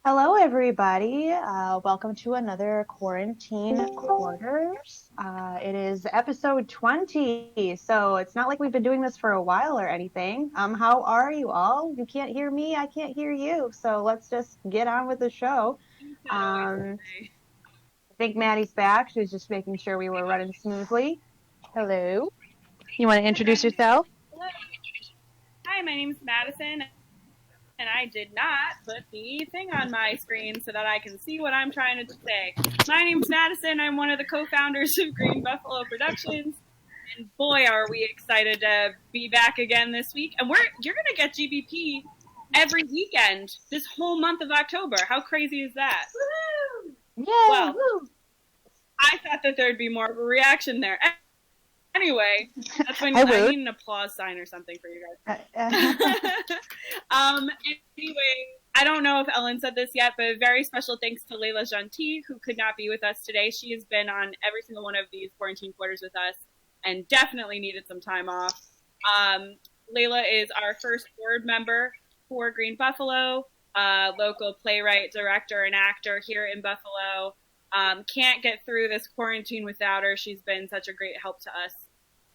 Hello, everybody. Welcome to another Quarantine Quarters. It is episode 20, so it's not like we've been doing this for a while or anything. How are you all? You can't hear me, I can't hear you, so let's just get on with the show. I think Maddie's back. She was just making sure we were running smoothly. Hello. You want to introduce yourself? Hello. Hi, my name is Madison, and I did not put the thing on my screen so that I can see what I'm trying to say. My name's Madison. I'm one of the co-founders of Green Buffalo Productions, and boy, are we excited to be back again this week. And you're going to get GBP every weekend this whole month of October. How crazy is that? Woo! Yay! Well, woo! I thought that there'd be more of a reaction there. Anyway, that's when I need an applause sign or something for you guys. Anyway, I don't know if Ellen said this yet, but a very special thanks to Layla Gentil, who could not be with us today. She has been on every single one of these quarantine quarters with us and definitely needed some time off. Layla is our first board member for Green Buffalo, local playwright, director, and actor here in Buffalo. Can't get through this quarantine without her. She's been such a great help to us.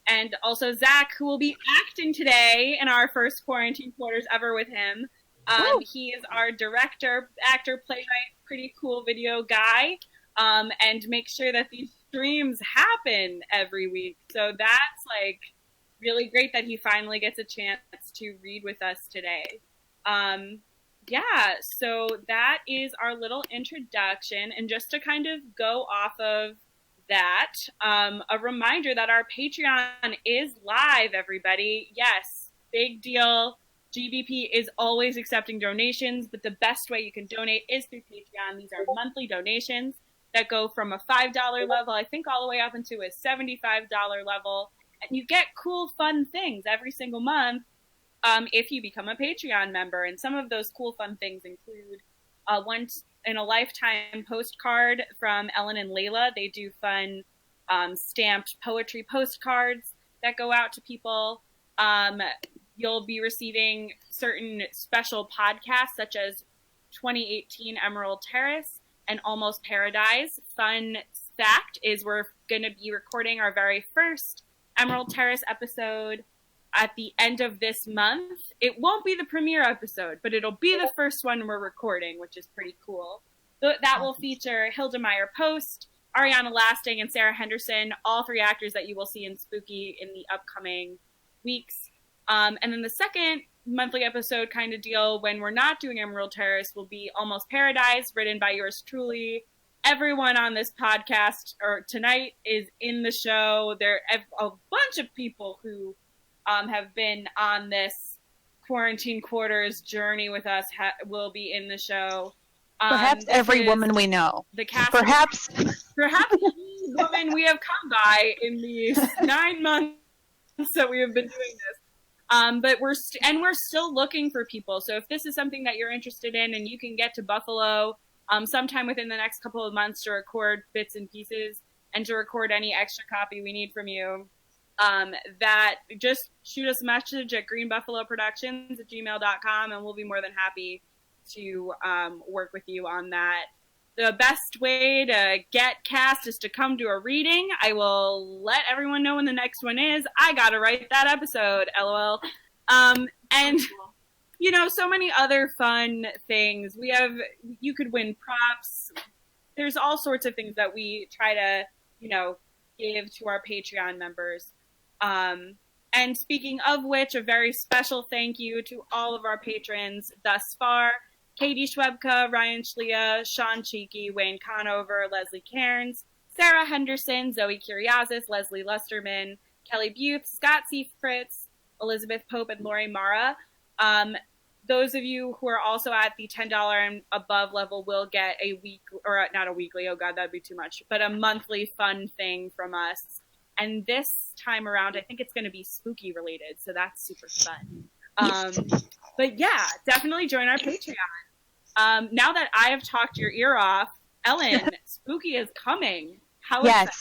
And also Zach, who will be acting today in our first quarantine quarters ever with him. He is our director, actor, playwright, pretty cool video guy, and make sure that these streams happen every week. So that's like really great that he finally gets a chance to read with us today. Yeah, so that is our little introduction. And just to kind of go off of that, a reminder that our Patreon is live, everybody. Yes, big deal. GBP is always accepting donations, but the best way you can donate is through Patreon. These are monthly donations that go from a $5 level, I think, all the way up into a $75 level. And you get cool, fun things every single month. If you become a Patreon member. And some of those cool, fun things include once in a lifetime postcard from Ellen and Layla. They do fun stamped poetry postcards that go out to people. You'll be receiving certain special podcasts such as 2018 Emerald Terrace and Almost Paradise. Fun fact is we're going to be recording our very first Emerald Terrace episode at the end of this month. It won't be the premiere episode, but it'll be the first one we're recording, which is pretty cool. That will feature Hilda Meyer Post, Ariana Lasting, and Sarah Henderson, all three actors that you will see in Spooky in the upcoming weeks. And then the second monthly episode kind of deal, when we're not doing Emerald Terrace, will be Almost Paradise, written by yours truly. Everyone on this podcast or tonight is in the show. There are a bunch of people who have been on this quarantine quarters journey with us will be in the show. Perhaps every woman we know. The cast. Perhaps every woman we have come by in these 9 months that we have been doing this. But we're still looking for people. So if this is something that you're interested in, and you can get to Buffalo sometime within the next couple of months to record bits and pieces and to record any extra copy we need from you, that just shoot us a message at greenbuffaloproductions@gmail.com, and we'll be more than happy to work with you on that. The best way to get cast is to come to a reading. I will let everyone know when the next one is. I gotta write that episode, LOL. And you know, so many other fun things. You could win props. There's all sorts of things that we try to, give to our Patreon members. And speaking of which, a very special thank you to all of our patrons thus far. Katie Schwebka, Ryan Schlia, Sean Cheeky, Wayne Conover, Leslie Cairns, Sarah Henderson, Zoe Curiazis, Leslie Lusterman, Kelly Buth, Scott C. Fritz, Elizabeth Pope, and Lori Mara. Those of you who are also at the $10 and above level will get a week, or not a weekly, oh God, that'd be too much, but a monthly fun thing from us. And this time around, I think it's going to be spooky related, so that's super fun. But yeah, definitely join our Patreon. Now that I have talked your ear off, Ellen, spooky is coming. How is that?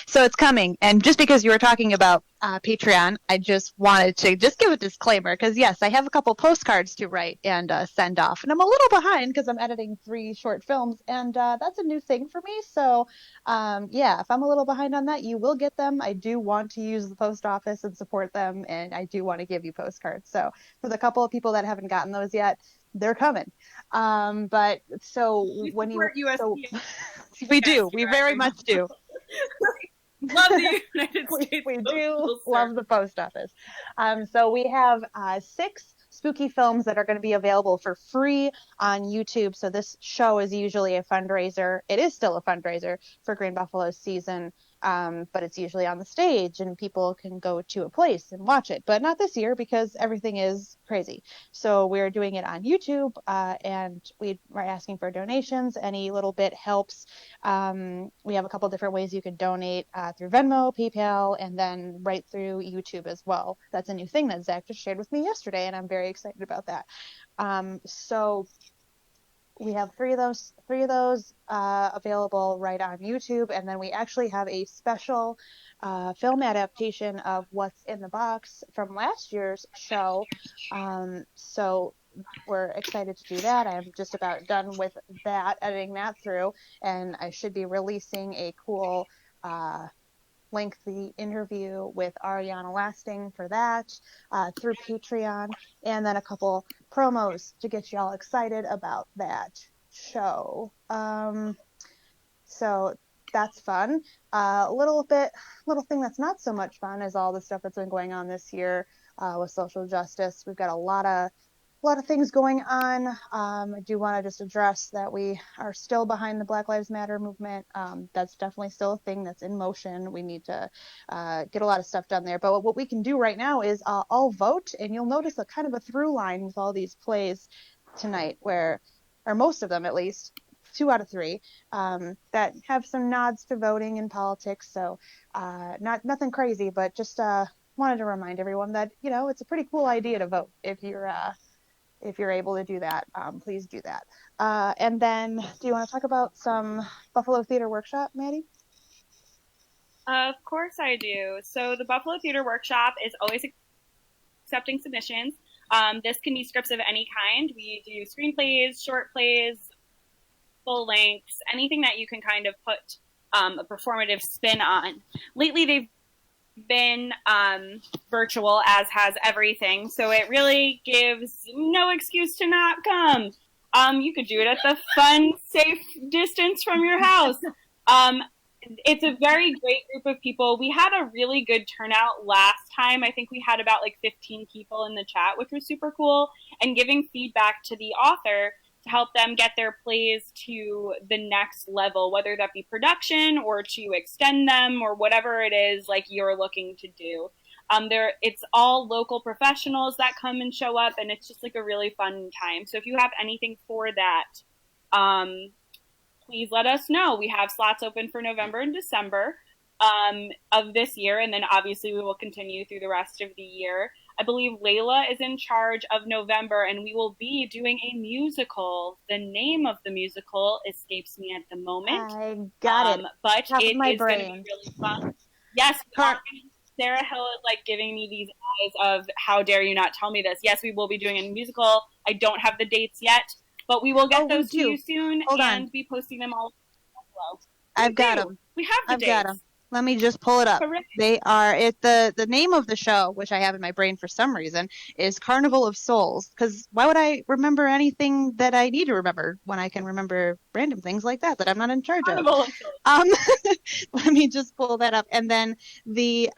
So it's coming. And just because you were talking about Patreon, I just wanted to just give a disclaimer because, yes, I have a couple postcards to write and send off. And I'm a little behind because I'm editing 3 short films, and that's a new thing for me. So, yeah, if I'm a little behind on that, you will get them. I do want to use the post office and support them, and I do want to give you postcards. So, for the couple of people that haven't gotten those yet, they're coming. But so We when you, support so USPS. we do, we very much do. Love the United States. We do Postal love Service. the post office. So we have 6 spooky films that are going to be available for free on YouTube. So this show is usually a fundraiser. It is still a fundraiser for Green Buffalo's season, but it's usually on the stage and people can go to a place and watch it. But not this year because everything is crazy. So we're doing it on YouTube, and we're asking for donations. Any little bit helps. We have a couple different ways you can donate through Venmo, PayPal, and then right through YouTube as well. That's a new thing that Zach just shared with me yesterday, and I'm very excited about that. So we have three of those available right on YouTube, and then we actually have a special film adaptation of What's in the Box from last year's show. So we're excited to do that. I'm just about done with that, editing that through, and I should be releasing a cool lengthy interview with Ariana Lasting for that through Patreon, and then a couple promos to get you all excited about that show. So that's fun. Little thing that's not so much fun is all the stuff that's been going on this year with social justice. We've got a lot of things going on. I do want to just address that we are still behind the Black Lives Matter movement. That's definitely still a thing that's in motion. We need to get a lot of stuff done there. But what we can do right now is all vote, and you'll notice a kind of a through line with all these plays tonight, or most of them at least, 2 out of 3, that have some nods to voting and politics. So nothing crazy, but just wanted to remind everyone that, it's a pretty cool idea to vote if you're able to do that. Please do that. And then, do you want to talk about some Buffalo Theater Workshop, Maddie? Of course I do. So the Buffalo Theater Workshop is always accepting submissions. This can be scripts of any kind. We do screenplays, short plays, full lengths, anything that you can kind of put a performative spin on. Lately, they've been virtual, as has everything, so it really gives no excuse to not come. You could do it at the fun, safe distance from your house. It's a very great group of people. We had a really good turnout last time. I think we had about 15 people in the chat, which was super cool, and giving feedback to the author to help them get their plays to the next level, whether that be production or to extend them or whatever it is you're looking to do. It's all local professionals that come and show up, and it's just a really fun time. So if you have anything for that, please let us know. We have slots open for November and December of this year, and then obviously we will continue through the rest of the year. I believe Layla is in charge of November, and we will be doing a musical. The name of the musical escapes me at the moment. I got it. But Top it of my is going to brain. be really fun. Yes, Sarah Hill is giving me these eyes of how dare you not tell me this. Yes, we will be doing a musical. I don't have the dates yet, but we will get those to you soon and be posting them all. I've got them. We have the dates. Got them. Let me just pull it up. Correct. They are the name of the show, which I have in my brain for some reason, is Carnival of Souls. Because why would I remember anything that I need to remember when I can remember random things like that I'm not in charge Carnival of? of Souls. Let me just pull that up, and then the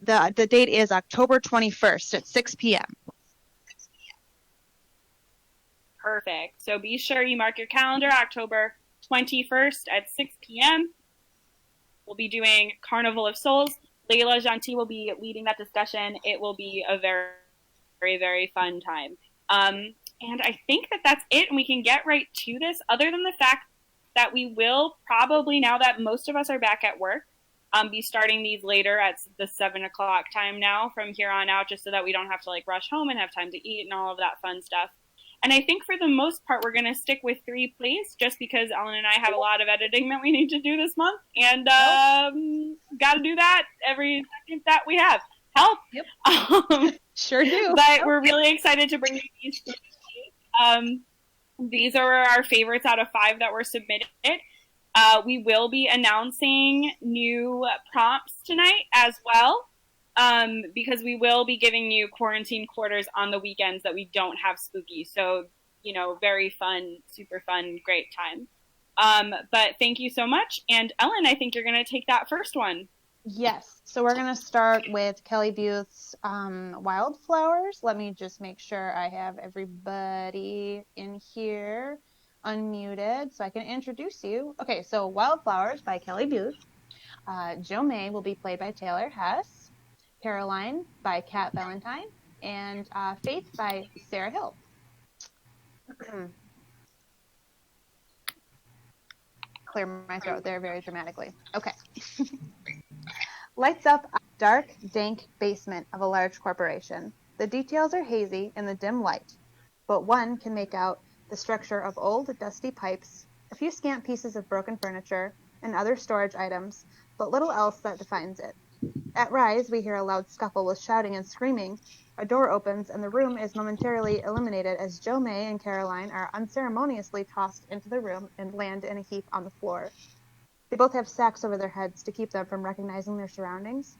date is October 21st at 6 p.m. Perfect. So be sure you mark your calendar, October 21st at 6 p.m. We'll be doing Carnival of Souls. Layla Gentil will be leading that discussion. It will be a very, very, very fun time. And I think that's it, and we can get right to this, other than the fact that we will probably, now that most of us are back at work, be starting these later at the 7 o'clock time now from here on out, just so that we don't have to rush home and have time to eat and all of that fun stuff. And I think for the most part, we're going to stick with 3 plays just because Ellen and I have a lot of editing that we need to do this month. And got to do that every second that we have. Help! Yep. Sure do. But we're really excited to bring you these. These are our favorites out of 5 that were submitted. We will be announcing new prompts tonight as well, because we will be giving you quarantine quarters on the weekends that we don't have spooky. So, very fun, super fun, great time. But thank you so much. And Ellen, I think you're going to take that first one. Yes. So we're going to start with Kelly Buth's Wildflowers. Let me just make sure I have everybody in here unmuted so I can introduce you. Okay, so Wildflowers by Kelly Buth. Jo May will be played by Taylor Hess. Caroline by Kat Valentine. And Faith by Sarah Hill. Clear my throat there very dramatically. Okay. Lights up a dark, dank basement of a large corporation. The details are hazy in the dim light, but one can make out the structure of old, dusty pipes, a few scant pieces of broken furniture, and other storage items, but little else that defines it. At Rise, we hear a loud scuffle with shouting and screaming. A door opens, and the room is momentarily illuminated as Jo May and Caroline are unceremoniously tossed into the room and land in a heap on the floor. They both have sacks over their heads to keep them from recognizing their surroundings.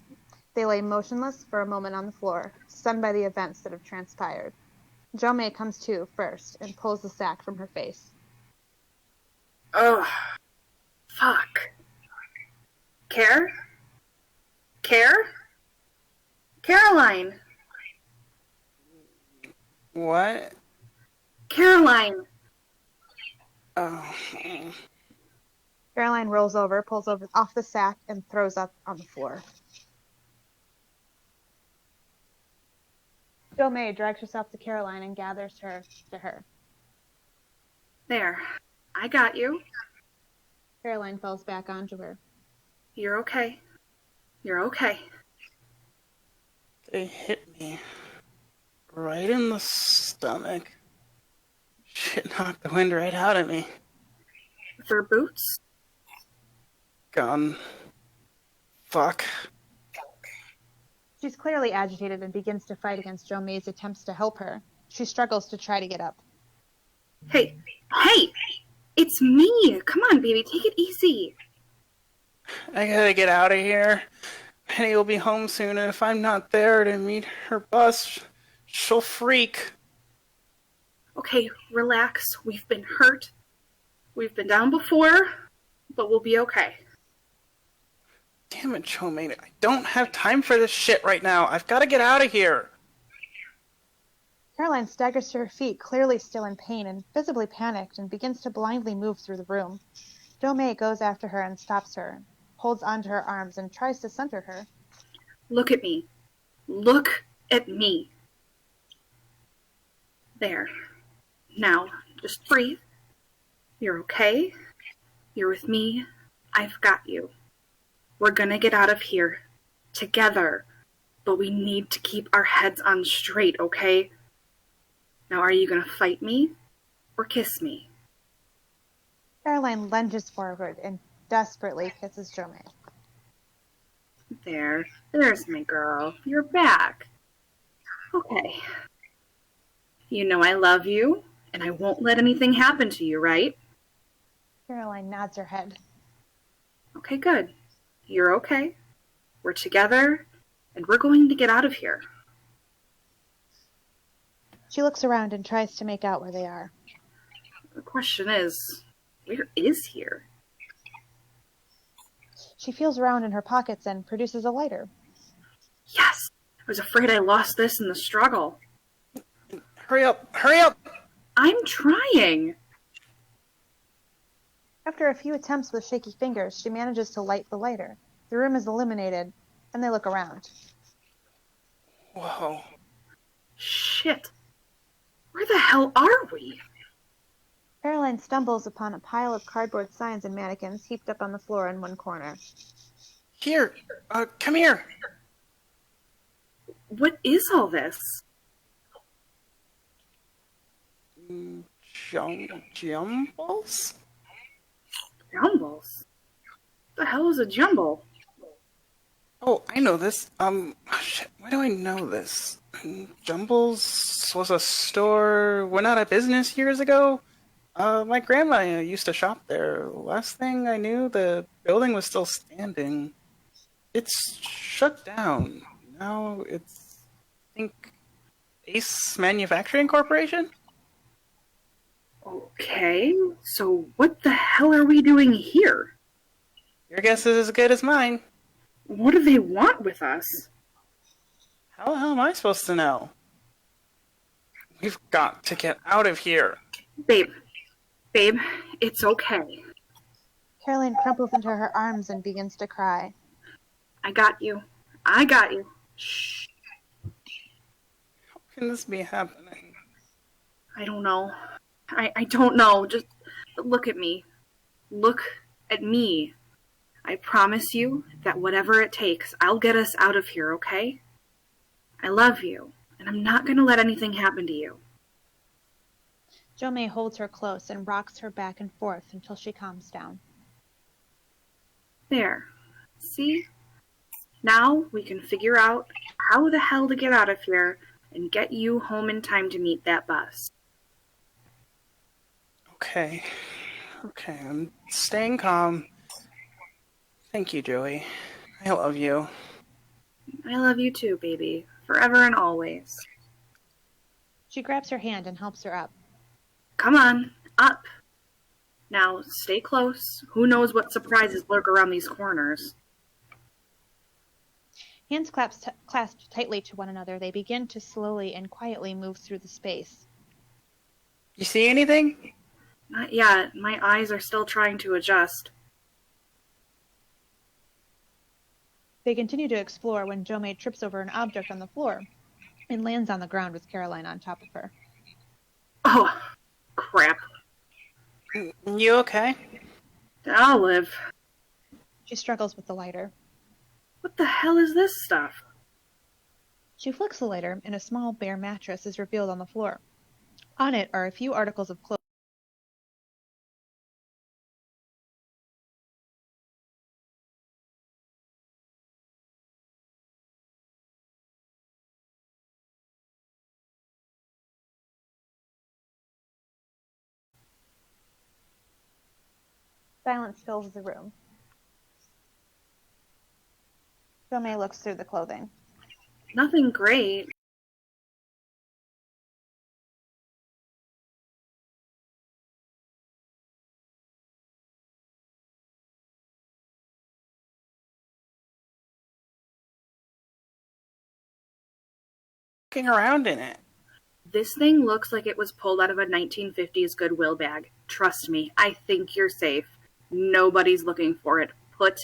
They lay motionless for a moment on the floor, stunned by the events that have transpired. Jo May comes to first and pulls the sack from her face. Oh, fuck. Care? Caroline! What? Caroline! Oh. Caroline rolls over, pulls off the sack, and throws up on the floor. Jo May drags herself to Caroline and gathers her to her. There. I got you. Caroline falls back onto her. You're okay. You're okay. They hit me right in the stomach. Shit knocked the wind right out of me. With her boots? Gun. Fuck. She's clearly agitated and begins to fight against Jo May's attempts to help her. She struggles to try to get up. Hey! It's me! Come on, baby, take it easy. I gotta get out of here. Penny will be home soon, and if I'm not there to meet her bus, she'll freak. Okay, relax. We've been hurt. We've been down before, but we'll be okay. Damn it, Jo May. I don't have time for this shit right now. I've gotta get out of here. Caroline staggers to her feet, clearly still in pain and visibly panicked, and begins to blindly move through the room. Jo May goes after her and stops her, holds onto her arms, and tries to center her. Look at me. Look at me. There. Now, just breathe. You're okay. You're with me. I've got you. We're gonna get out of here. Together. But we need to keep our heads on straight, okay? Now, are you gonna fight me or kiss me? Caroline lunges forward and desperately kisses Jo May. There's my girl. You're back. Okay. You know I love you, and I won't let anything happen to you, right? Caroline nods her head. Okay, good. You're okay. We're together, and we're going to get out of here. She looks around and tries to make out where they are. The question is, where is here? She feels around in her pockets and produces a lighter. Yes! I was afraid I lost this in the struggle. Hurry up! Hurry up! I'm trying! After a few attempts with shaky fingers, she manages to light the lighter. The room is illuminated, and they look around. Whoa. Shit. Where the hell are we? Caroline stumbles upon a pile of cardboard signs and mannequins heaped up on the floor in one corner. Here! Come here! What is all this? Jumbles? Jumbles? The hell is a jumble? Oh, I know this. Shit, why do I know this? Jumbles was a store went out of business years ago. My grandma used to shop there. Last thing I knew, the building was still standing. It's shut down. Now it's, I think, Ace Manufacturing Corporation? Okay, so what the hell are we doing here? Your guess is as good as mine. What do they want with us? How the hell am I supposed to know? We've got to get out of here. Babe, it's okay. Caroline crumples into her arms and begins to cry. I got you. Shh. How can this be happening? I don't know. I don't know. Just look at me. Look at me. I promise you that whatever it takes, I'll get us out of here, okay? I love you, and I'm not gonna let anything happen to you. Jomei holds her close and rocks her back and forth until she calms down. There. See? Now we can figure out how the hell to get out of here and get you home in time to meet that bus. Okay, I'm staying calm. Thank you, Joey. I love you. I love you too, baby. Forever and always. She grabs her hand and helps her up. Come on, up. Now, stay close. Who knows what surprises lurk around these corners? Hands clasped tightly to one another, they begin to slowly and quietly move through the space. You see anything? Not yet. My eyes are still trying to adjust. They continue to explore when Jomei trips over an object on the floor and lands on the ground with Caroline on top of her. Oh, crap. You okay? I'll live. She struggles with the lighter. What the hell is this stuff? She flicks the lighter, and a small bare mattress is revealed on the floor. On it are a few articles of clothing. Silence fills the room. Jomei looks through the clothing. Nothing great. Looking around in it. This thing looks like it was pulled out of a 1950s Goodwill bag. Trust me, I think you're safe. Nobody's looking for it. Put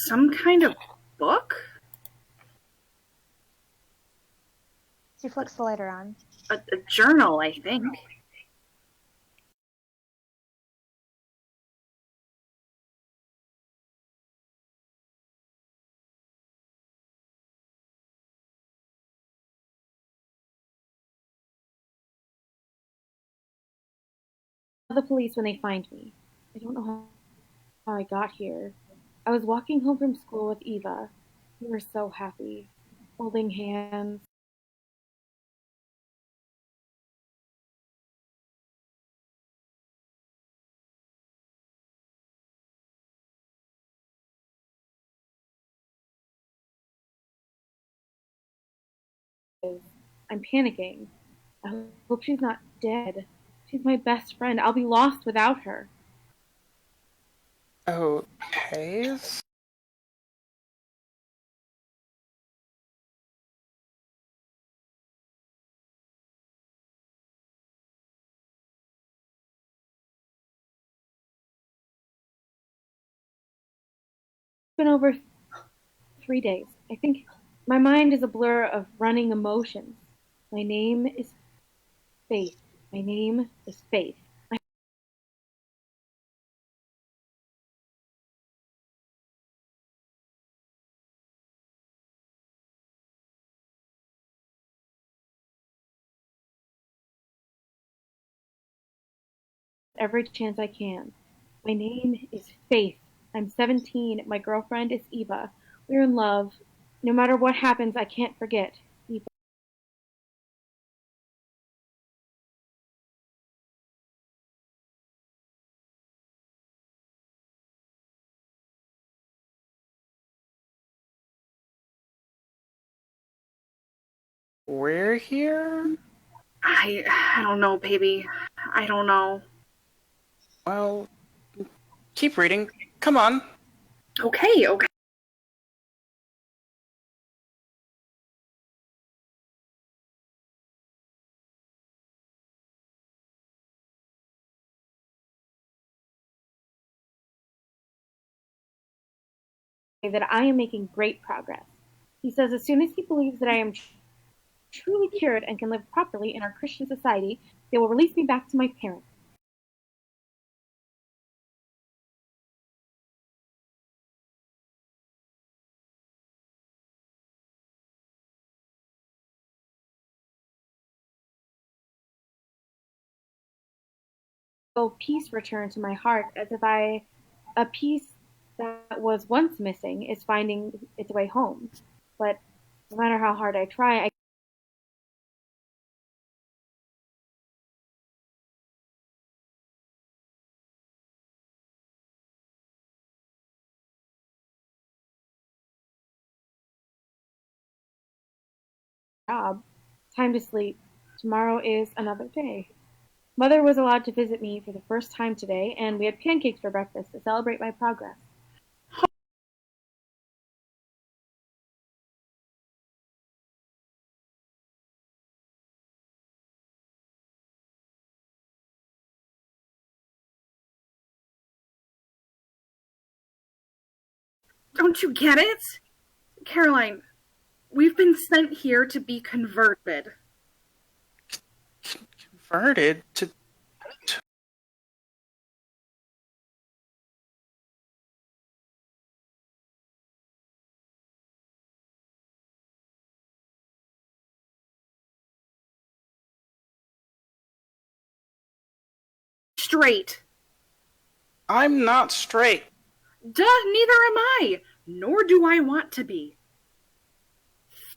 some kind of book? She flicks the lighter on. A journal, I think. The police when they find me. I don't know how I got here. I was walking home from school with Eva. We were so happy, holding hands. I'm panicking. I hope she's not dead. She's my best friend. I'll be lost without her. Okay. It's been over 3 days. I think my mind is a blur of running emotions. My name is Faith. My name is Faith. Every chance I can. My name is Faith. I'm 17. My girlfriend is Eva. We're in love. No matter what happens, I can't forget Eva. We're here? I don't know, baby. I don't know. Well, keep reading. Come on. Okay, okay. That I am making great progress. He says as soon as he believes that I am truly cured and can live properly in our Christian society, they will release me back to my parents. So peace return to my heart as if a piece that was once missing is finding its way home. But no matter how hard I try, I job. Time to sleep. Tomorrow is another day. Mother was allowed to visit me for the first time today, and we had pancakes for breakfast to celebrate my progress. Don't you get it? Caroline, we've been sent here to be converted. Converted to. Straight. I'm not straight. Duh, neither am I. Nor do I want to be.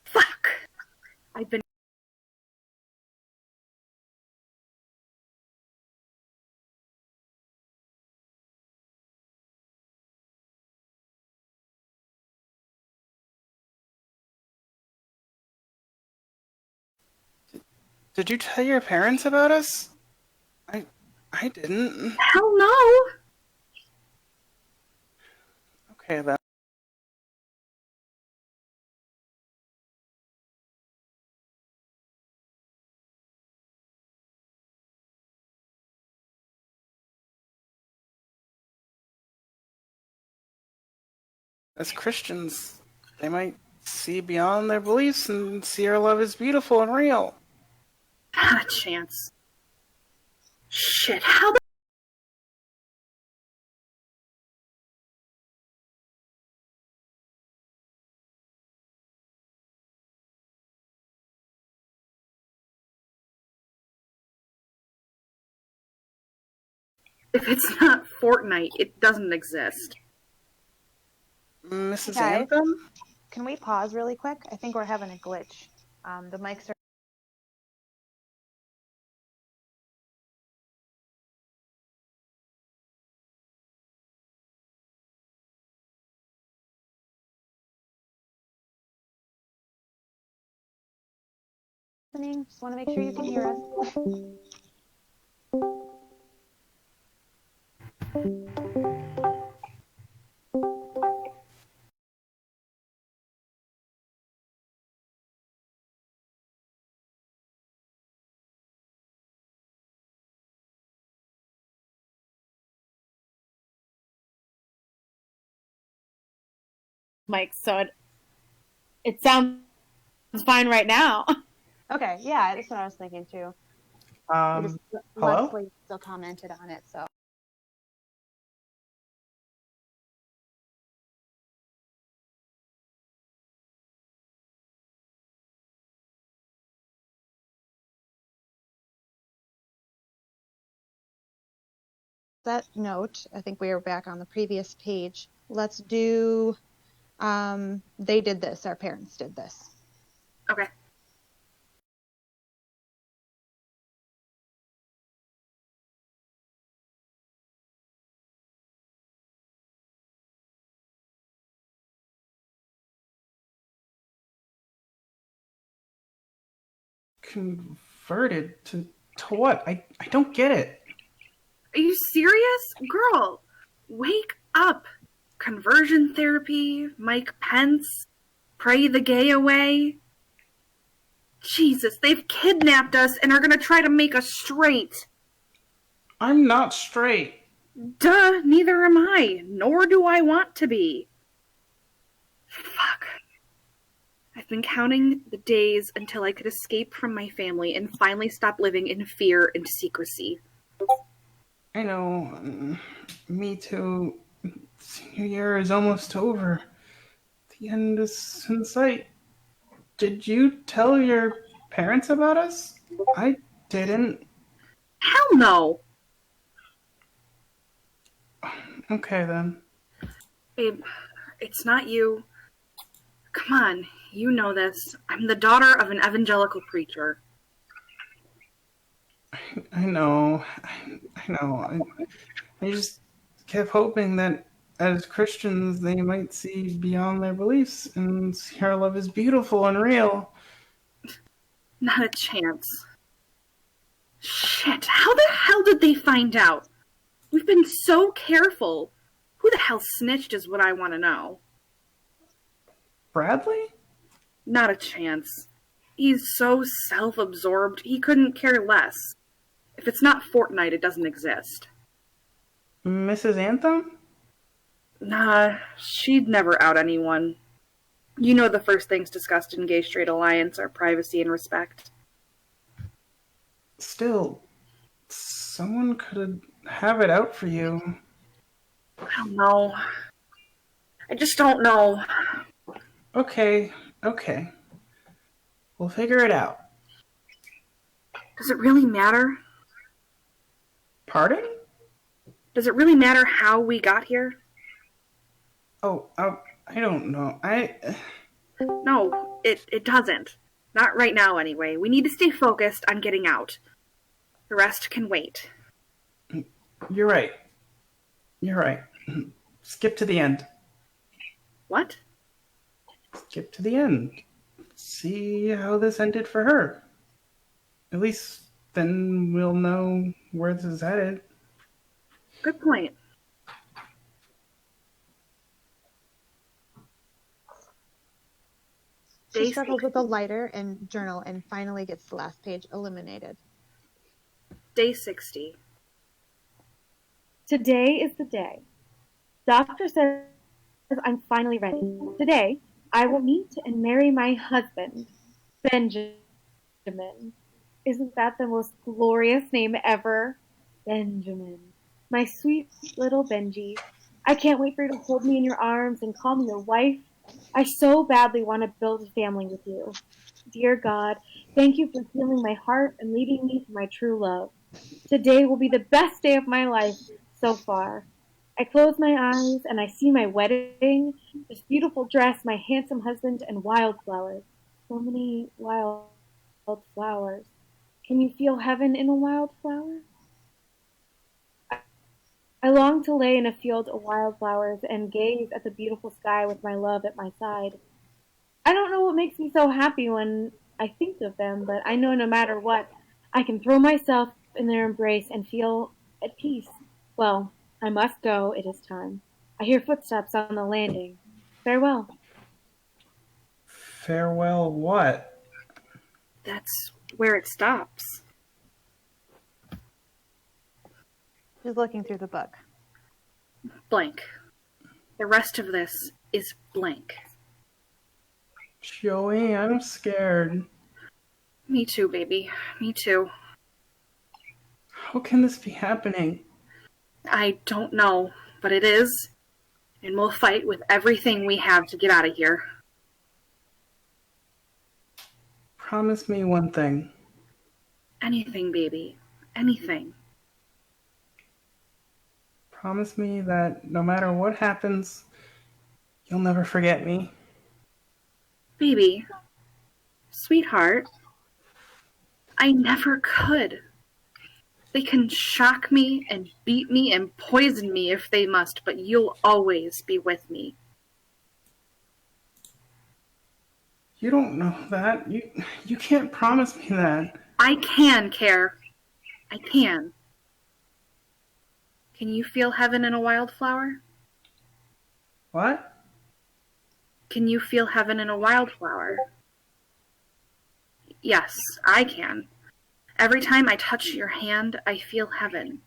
Fuck. I've been. Did you tell your parents about us? I didn't. Hell no. Okay then. As Christians, they might see beyond their beliefs and see our love is beautiful and real. Not a chance. Shit, how the. If it's not Fortnite, it doesn't exist. Mrs. Guys? Anthem? Can we pause really quick? I think we're having a glitch. The mics are. Listening. Just want to make sure you can hear us. Mike, so it sounds fine right now. Okay, yeah, that's what I was thinking too. Hello? Leslie still commented on it, so. That note, I think we were back on the previous page. Let's do, they did this, our parents did this. Okay. Converted to what? I don't get it. Are you serious? Girl, wake up. Conversion therapy, Mike Pence, pray the gay away. Jesus, they've kidnapped us and are gonna try to make us straight. I'm not straight. Duh, neither am I, nor do I want to be. Fuck. I've been counting the days until I could escape from my family and finally stop living in fear and secrecy. I know. Me too. Senior year is almost over. The end is in sight. Did you tell your parents about us? I didn't. Hell no! Okay then. Babe, it's not you. Come on, you know this. I'm the daughter of an evangelical preacher. I know. I know. I just kept hoping that as Christians they might see beyond their beliefs and see our love is beautiful and real. Not a chance. Shit, how the hell did they find out? We've been so careful. Who the hell snitched is what I want to know. Bradley? Not a chance. He's so self-absorbed, he couldn't care less. If it's not Fortnite, it doesn't exist. Mrs. Anthem? Nah, she'd never out anyone. You know the first things discussed in Gay-Straight Alliance are privacy and respect. Still, someone could have it out for you. I don't know. I just don't know. Okay. We'll figure it out. Does it really matter? Pardon? Does it really matter how we got here? Oh, I don't know. No, it doesn't. Not right now, anyway. We need to stay focused on getting out. The rest can wait. You're right. Skip to the end. What? Skip to the end. See how this ended for her. At least then we'll know where this is headed. Good point. She struggles with a lighter and journal and finally gets the last page eliminated. Day 60. Today is the day. Doctor says I'm finally ready. Today, I will meet and marry my husband, Benjamin. Isn't that the most glorious name ever? Benjamin. My sweet little Benji. I can't wait for you to hold me in your arms and call me your wife. I so badly want to build a family with you. Dear God, thank you for healing my heart and leading me to my true love. Today will be the best day of my life so far. I close my eyes and I see my wedding, this beautiful dress, my handsome husband, and wildflowers. So many wildflowers. Can you feel heaven in a wildflower? I long to lay in a field of wildflowers and gaze at the beautiful sky with my love at my side. I don't know what makes me so happy when I think of them, but I know no matter what, I can throw myself in their embrace and feel at peace. Well, I must go. It is time. I hear footsteps on the landing. Farewell. Farewell what? That's where it stops. She's looking through the book. Blank. The rest of this is blank. Joey, I'm scared. Me too, baby. Me too. How can this be happening? I don't know, but it is. And we'll fight with everything we have to get out of here. Promise me one thing. Anything, baby. Anything. Promise me that no matter what happens, you'll never forget me. Baby. Sweetheart. I never could. They can shock me and beat me and poison me if they must, but you'll always be with me. You don't know that. You can't promise me that. I can, Care. I can. Can you feel heaven in a wildflower? What? Can you feel heaven in a wildflower? Yes, I can. Every time I touch your hand, I feel heaven.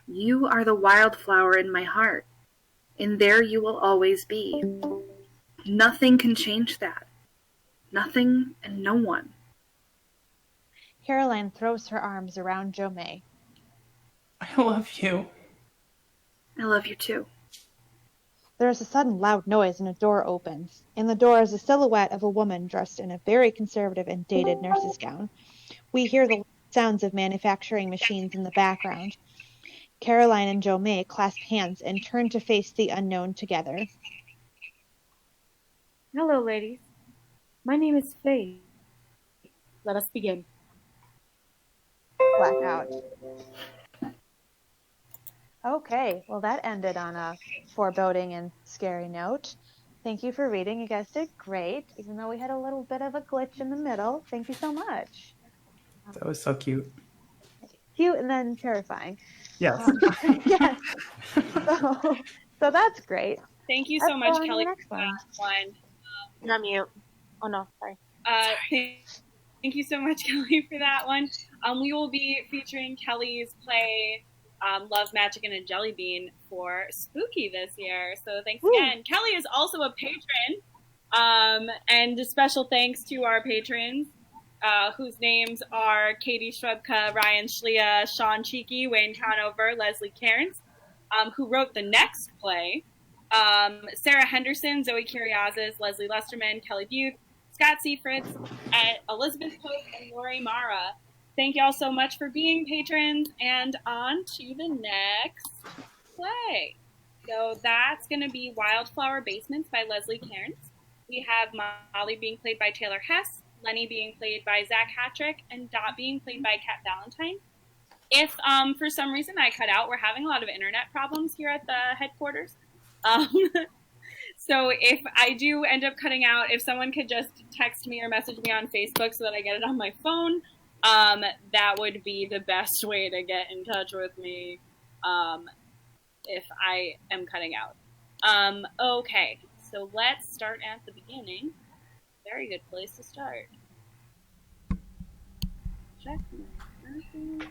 You are the wildflower in my heart, and there you will always be. Nothing can change that. Nothing and no one. Caroline throws her arms around Jomei. I love you. I love you too. There is a sudden loud noise and a door opens. In the door is a silhouette of a woman dressed in a very conservative and dated nurse's gown. We hear the sounds of manufacturing machines in the background. Caroline and Jomei clasp hands and turn to face the unknown together. Hello, ladies. My name is Faye. Let us begin. Blackout. Okay, well that ended on a foreboding and scary note. Thank you for reading. You guys did great, even though we had a little bit of a glitch in the middle. Thank you so much. That was so cute. Cute and then terrifying. Yes. Yes. So that's great. Thank you so Let's much, go on to Kelly, the next for one. that one. You're on mute. Oh no, sorry. Thank you so much, Kelly, for that one. We will be featuring Kelly's play Love, Magic, and a Jelly Bean for Spooky this year. So thanks again. Kelly is also a patron. And a special thanks to our patrons, whose names are Katie Shrebka, Ryan Schlia, Sean Cheeky, Wayne Conover, Leslie Cairns, who wrote the next play, Sarah Henderson, Zoe Curiazes, Leslie Lesterman, Kelly Butte, Scott Seafritz, Elizabeth Pope, and Lori Mara. Thank y'all so much for being patrons, and on to the next play. So that's going to be Wildflower Basements by Leslie Cairns. We have Molly being played by Taylor Hess, Lenny being played by Zach Hattrick, and Dot being played by Kat Valentine. If for some reason I cut out, we're having a lot of internet problems here at the headquarters. So if I do end up cutting out, if someone could just text me or message me on Facebook so that I get it on my phone, that would be the best way to get in touch with me if I am cutting out. Okay, so let's start at the beginning. Very good place to start. Check my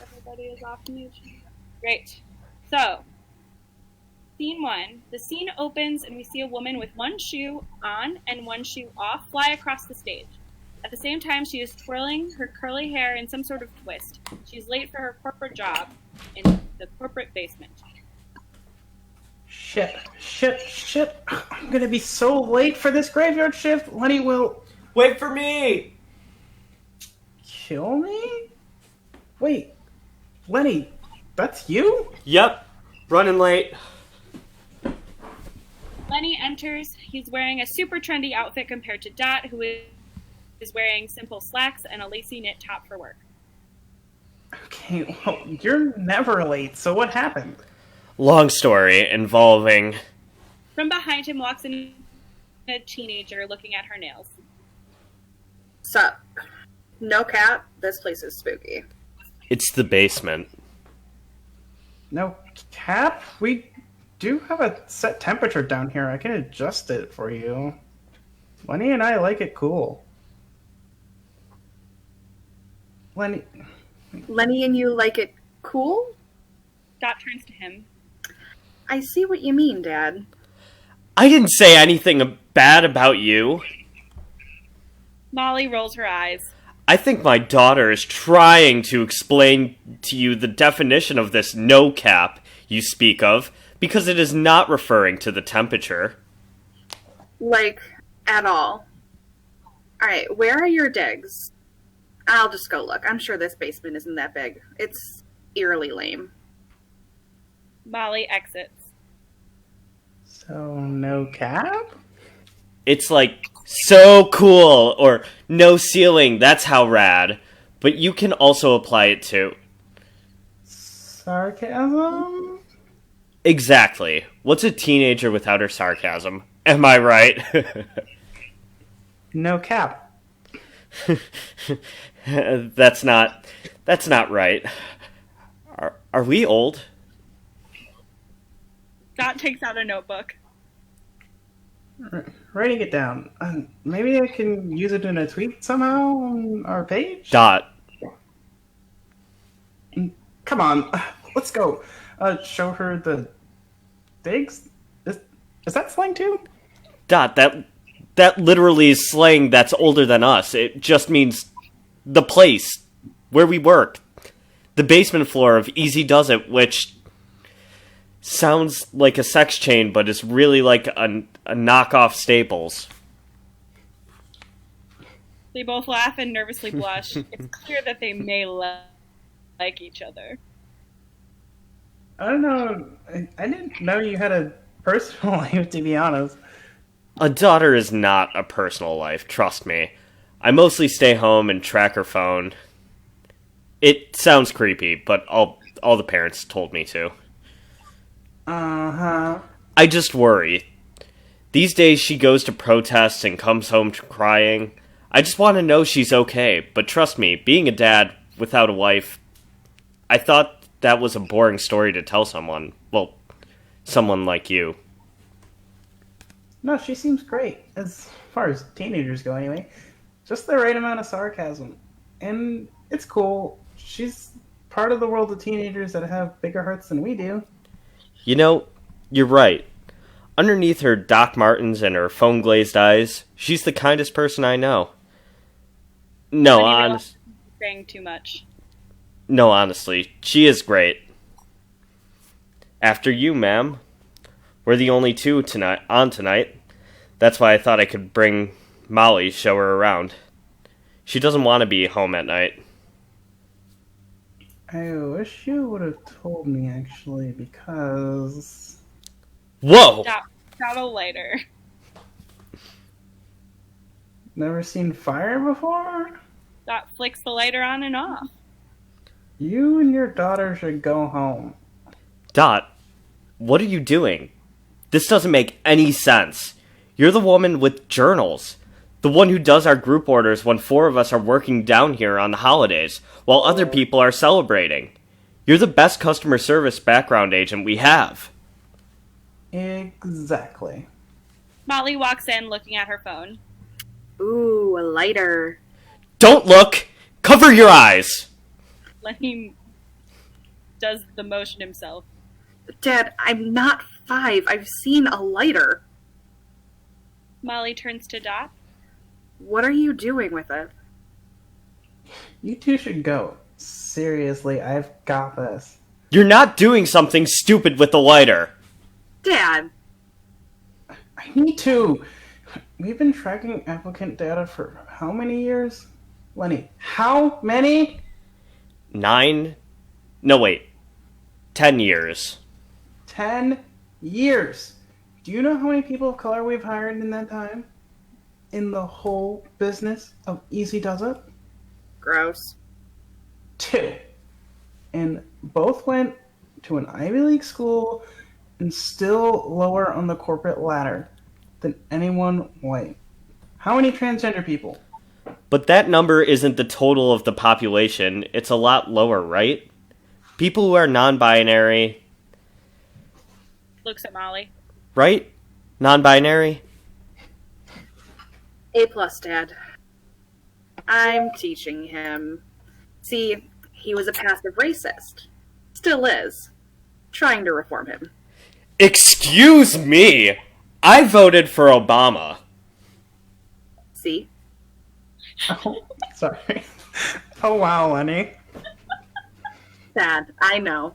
everybody is off mute. Great. So, scene 1. The scene opens and we see a woman with one shoe on and one shoe off fly across the stage. At the same time, she is twirling her curly hair in some sort of twist. She's late for her corporate job in the corporate basement. Shit. I'm gonna be so late for this graveyard shift. Lenny will Wait for me! kill me? Wait, Lenny, that's you? Yep, running late. Lenny enters. He's wearing a super trendy outfit compared to Dot, who is wearing simple slacks and a lacy knit top for work. Okay, well, you're never late, so what happened? Long story involving... From behind him walks in a teenager looking at her nails. Sup? No cap, this place is spooky. It's the basement. No cap? We do have a set temperature down here. I can adjust it for you. Lenny and I like it cool. Lenny Lenny and you like it cool? Dot turns to him. I see what you mean, Dad. I didn't say anything bad about you. Molly rolls her eyes. I think my daughter is trying to explain to you the definition of this no cap you speak of, because it is not referring to the temperature. Like, at all. Alright, where are your digs? I'll just go look. I'm sure this basement isn't that big. It's eerily lame. Molly exits. So, no cap? It's like, so cool, or no ceiling, that's how rad. But you can also apply it to... Sarcasm? Exactly. What's a teenager without her sarcasm? Am I right? No cap. That's not right. Are we old? Dot takes out a notebook. Writing it down. Maybe I can use it in a tweet somehow on our page? Dot. Come on, let's go. Show her the digs? Is that slang too? Dot, that literally is slang that's older than us. It just means the place where we work. The basement floor of Easy Does It, which sounds like a sex chain, but is really like a knockoff Staples. They both laugh and nervously blush. It's clear that they may like each other. I don't know. I didn't know you had a personal life, to be honest. A daughter is not a personal life, trust me. I mostly stay home and track her phone. It sounds creepy, but all the parents told me to. Uh-huh. I just worry. These days she goes to protests and comes home crying. I just want to know she's okay, but trust me, being a dad without a wife, I thought that was a boring story to tell someone. Well, someone like you. No, she seems great, as far as teenagers go anyway. Just the right amount of sarcasm. And it's cool. She's part of the world of teenagers that have bigger hearts than we do. You know, you're right. Underneath her Doc Martens and her foam-glazed eyes, she's the kindest person I know. No, Saying too much. No, honestly, she is great. After you, ma'am. We're the only two tonight. That's why I thought I could bring Molly, show her around. She doesn't want to be home at night. I wish you would have told me, actually, because... Whoa! Got a lighter. Never seen fire before? Dot flicks the lighter on and off. You and your daughter should go home. Dot, what are you doing? This doesn't make any sense. You're the woman with journals. The one who does our group orders when 4 of us are working down here on the holidays, while other people are celebrating. You're the best customer service background agent we have. Exactly. Molly walks in looking at her phone. Ooh, a lighter. Don't look! Cover your eyes! Lenny does the motion himself. Dad, I'm not 5. I've seen a lighter. Molly turns to Dot. What are you doing with it? You two should go. Seriously, I've got this. You're not doing something stupid with the lighter. Dad! I need to. We've been tracking applicant data for how many years? Lenny, how many? 9? No, wait. 10 years. 10 years. Do you know how many people of color we've hired in that time? In the whole business of Easy Does It? Gross. 2. And both went to an Ivy League school and still lower on the corporate ladder than anyone white. How many transgender people? But that number isn't the total of the population. It's a lot lower, right? People who are non-binary... Looks at Molly. Right? Non-binary? A+, Dad. I'm teaching him. See, he was a passive racist. Still is. Trying to reform him. Excuse me! I voted for Obama. See? Oh, sorry. Oh, wow, Lenny. Sad, I know.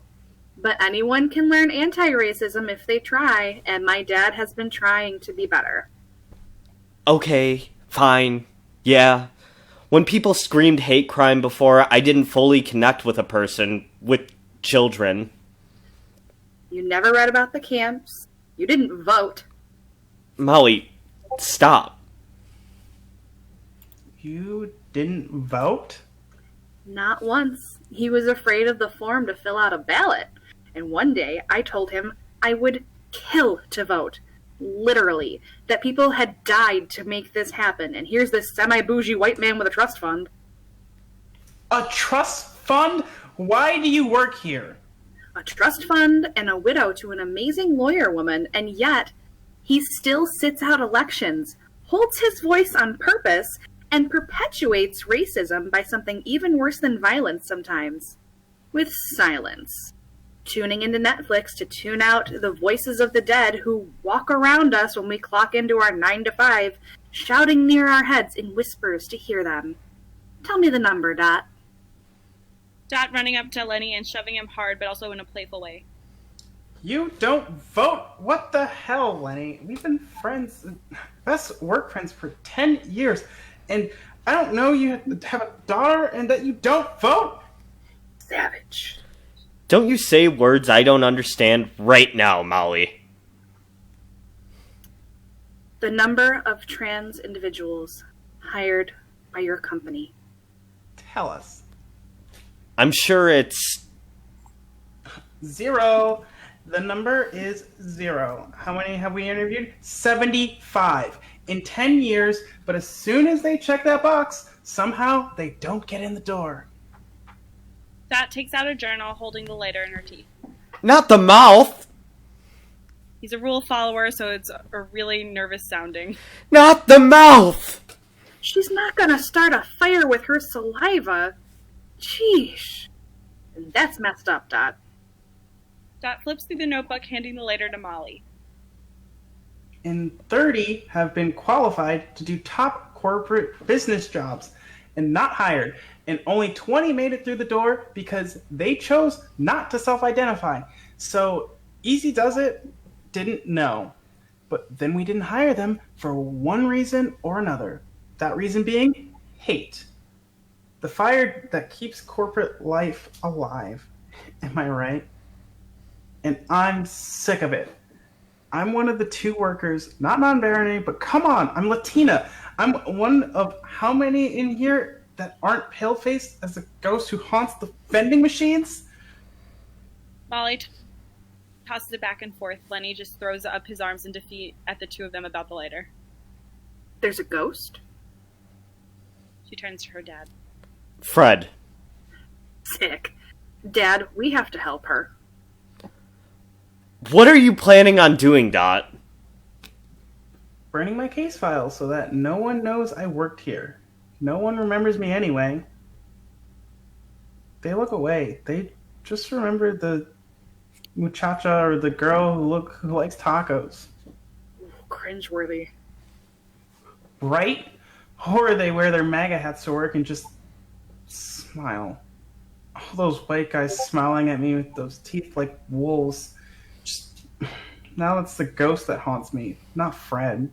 But anyone can learn anti-racism if they try, and my dad has been trying to be better. Okay, fine. Yeah. When people screamed hate crime before, I didn't fully connect with a person, with children. You never read about the camps. You didn't vote. Molly, stop. You didn't vote? Not once. He was afraid of the form to fill out a ballot. And one day I told him I would kill to vote. Literally. That people had died to make this happen. And here's this semi-bougie white man with a trust fund. A trust fund? Why do you work here? A trust fund and a widow to an amazing lawyer woman, and yet he still sits out elections, holds his voice on purpose, and perpetuates racism by something even worse than violence sometimes. With silence. Tuning into Netflix to tune out the voices of the dead who walk around us when we clock into our 9 to 5, shouting near our heads in whispers to hear them. Tell me the number, Dot. Dot running up to Lenny and shoving him hard, but also in a playful way. You don't vote? What the hell, Lenny? We've been friends, best work friends for 10 years, and I don't know you have a daughter and that you don't vote? Savage. Don't you say words I don't understand right now, Molly. The number of trans individuals hired by your company. Tell us. I'm sure it's... 0. The number is 0. How many have we interviewed? 75. In 10 years, but as soon as they check that box, somehow they don't get in the door. Dot takes out a journal, holding the lighter in her teeth. Not the mouth! He's a rule follower, so it's a really nervous sounding. Not the mouth! She's not gonna start a fire with her saliva. Sheesh. That's messed up, Dot. Dot flips through the notebook, handing the lighter to Molly. And 30 have been qualified to do top corporate business jobs and not hired. And only 20 made it through the door because they chose not to self-identify. So Easy Does It didn't know. But then we didn't hire them for one reason or another. That reason being hate. The fire that keeps corporate life alive. Am I right? And I'm sick of it. I'm one of the 2 workers, not non-binary, but come on, I'm Latina. I'm one of how many in here that aren't pale-faced as a ghost who haunts the vending machines? Molly tosses it back and forth. Lenny just throws up his arms in defeat at the 2 of them about the lighter. There's a ghost? She turns to her dad. Fred. Sick. Dad, we have to help her. What are you planning on doing, Dot? Burning my case file so that no one knows I worked here. No one remembers me anyway. They look away. They just remember the muchacha or the girl who likes tacos. Cringeworthy. Right? Or they wear their MAGA hats to work and just smile. All those white guys smiling at me with those teeth like wolves. Just now it's the ghost that haunts me, not Fred.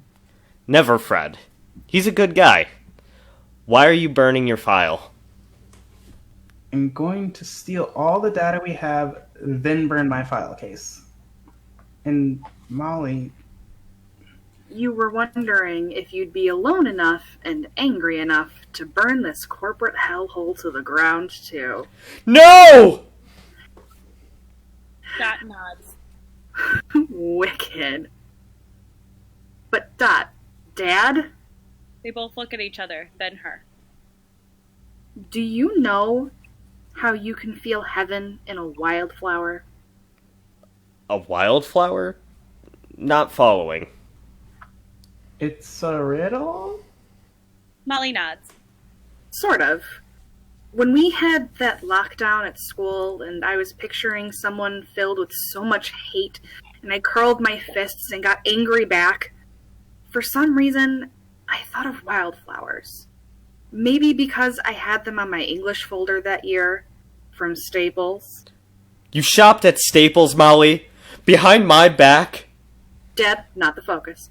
Never Fred. He's a good guy. Why are you burning your file? I'm going to steal all the data we have, then burn my file case. And Molly... You were wondering if you'd be alone enough and angry enough to burn this corporate hellhole to the ground, too. No! Dot nods. Wicked. But Dot, Dad, They both look at each other, then her. do you know how you can feel heaven in a wildflower? A wildflower? Not following. It's a riddle? Molly nods. Sort of. When we had that lockdown at school and I was picturing someone filled with so much hate and I curled my fists and got angry back, for some reason, I thought of wildflowers. Maybe because I had them on my English folder that year from Staples. You shopped at Staples, Molly? Behind my back? Dad, not the focus.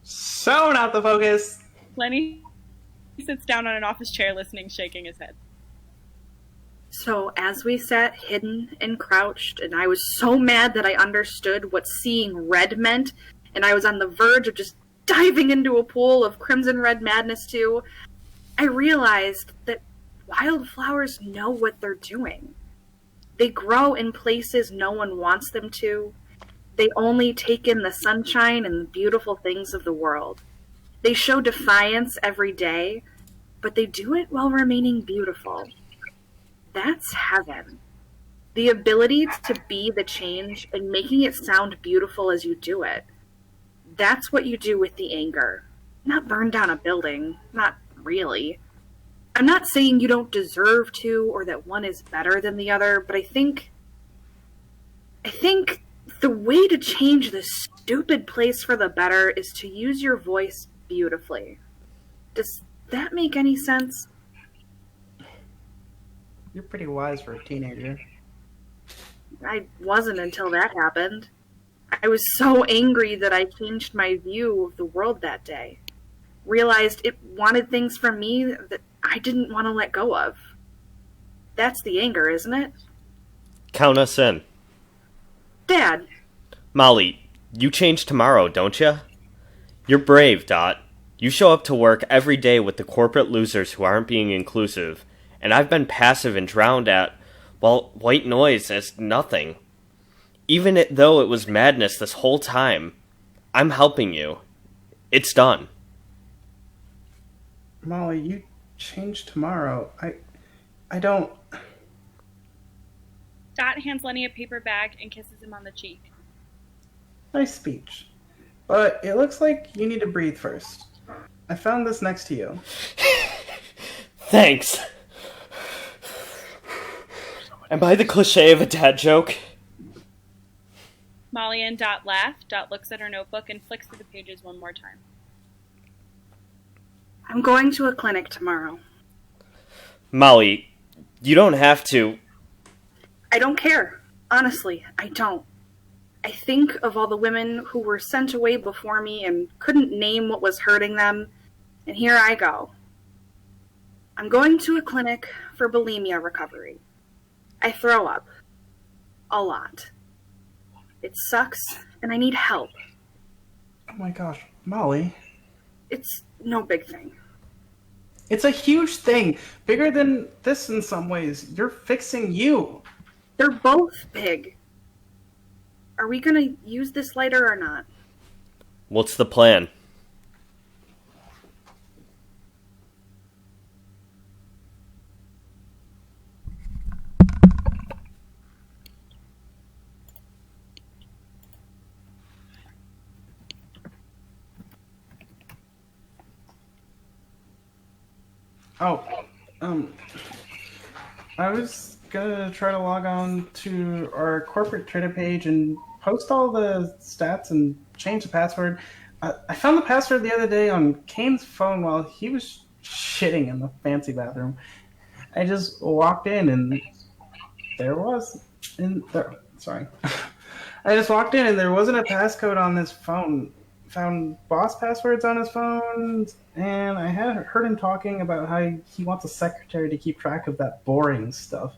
So not the focus. Lenny sits down on an office chair listening, shaking his head. So as we sat hidden and crouched, and I was so mad that I understood what seeing red meant, and I was on the verge of just diving into a pool of crimson red madness too, I realized that wildflowers know what they're doing. They grow in places no one wants them to. They only take in the sunshine and the beautiful things of the world. They show defiance every day, but they do it while remaining beautiful. That's heaven. The ability to be the change and making it sound beautiful as you do it. That's what you do with the anger. Not burn down a building. Not really. I'm not saying you don't deserve to or that one is better than the other, but I think the way to change this stupid place for the better is to use your voice beautifully. Does that make any sense? You're pretty wise for a teenager. I wasn't until that happened. I was so angry that I changed my view of the world that day. Realized it wanted things from me that I didn't want to let go of. That's the anger, isn't it? Count us in. Dad, Molly, you change tomorrow, don't you? You're brave, Dot. You show up to work every day with the corporate losers who aren't being inclusive, and I've been passive and drowned at, well, white noise as nothing. Even though it was madness this whole time, I'm helping you. It's done. Molly, you change tomorrow. I don't... Dot hands Lenny a paper bag and kisses him on the cheek. Nice speech. But it looks like you need to breathe first. I found this next to you. Thanks. Am I the cliche of a dad joke? Molly and Dot laugh. Dot looks at her notebook and flicks through the pages one more time. I'm going to a clinic tomorrow. Molly, you don't have to. I don't care. Honestly, I don't. I think of all the women who were sent away before me and couldn't name what was hurting them, and here I go. I'm going to a clinic for bulimia recovery. I throw up. A lot. It sucks, and I need help. Oh my gosh, Molly. It's no big thing. It's a huge thing. Bigger than this in some ways. You're fixing you. They're both big. Are we gonna use this lighter or not? What's the plan? Oh, I was gonna try to log on to our corporate Twitter page and post all the stats and change the password. I found the password the other day on Kane's phone while he was shitting in the fancy bathroom. I just walked in and there was sorry. I just walked in and there wasn't a passcode on his phone. Found boss passwords on his phone, and I had heard him talking about how he wants a secretary to keep track of that boring stuff.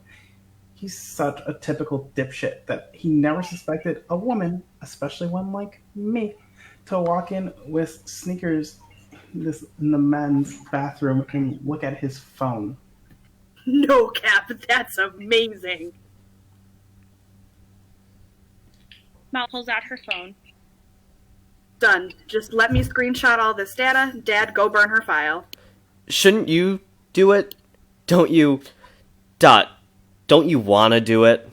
He's such a typical dipshit that he never suspected a woman, especially one like me, to walk in with sneakers in the men's bathroom and look at his phone. No, Cap, that's amazing. Molly pulls out her phone. Done. Just let me screenshot all this data. Dad, go burn her file. Shouldn't you do it? Don't you... Dot, don't you want to do it?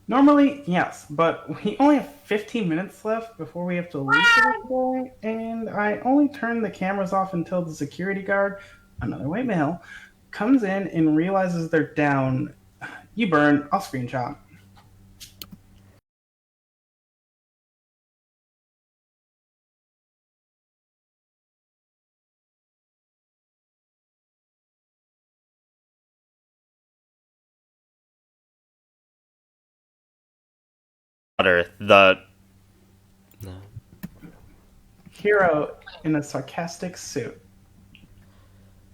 Normally, yes, but we only have 15 minutes left before we have to leave for the day, and I only turn the cameras off until the security guard, another white male, comes in and realizes they're down. You burn, I'll screenshot. The Hero in a sarcastic suit.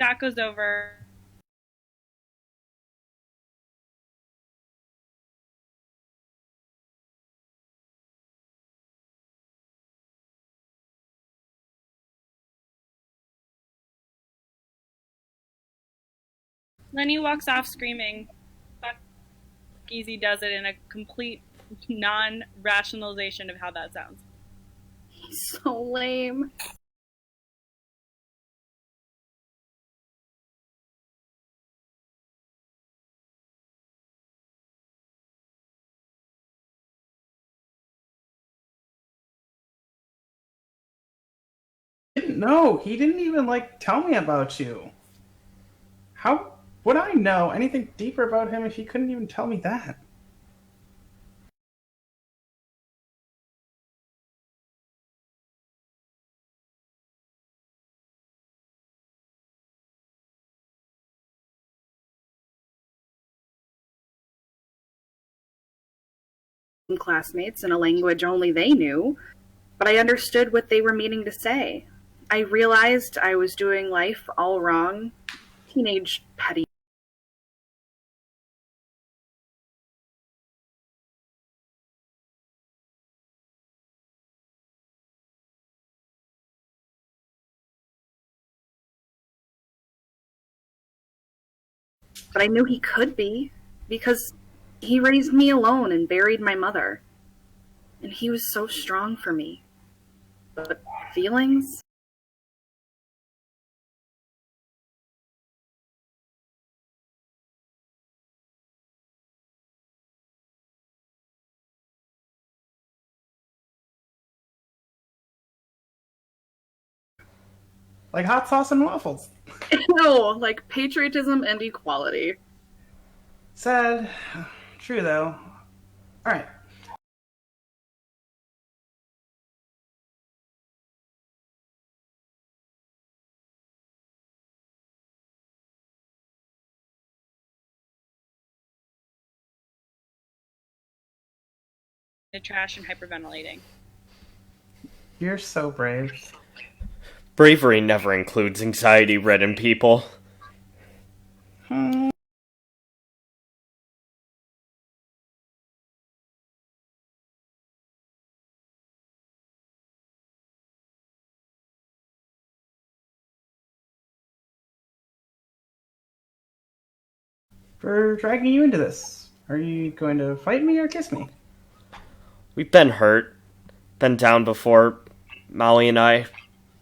That goes over. Lenny walks off screaming. Fuck Easy does it in a complete non-rationalization of how that sounds. He's so lame. No, he didn't even tell me about you. How would I know anything deeper about him if he couldn't even tell me that? Classmates in a language only they knew, but I understood what they were meaning to say. I realized I was doing life all wrong. Teenage petty. But I knew he could be, because he raised me alone and buried my mother. And he was so strong for me. But feelings? Like hot sauce and waffles. No, like patriotism and equality. Sad. True, though. Alright. The trash and hyperventilating. You're so brave. bravery never includes anxiety-ridden people. For dragging you into this. Are you going to fight me or kiss me? We've been hurt, been down before, Molly and I.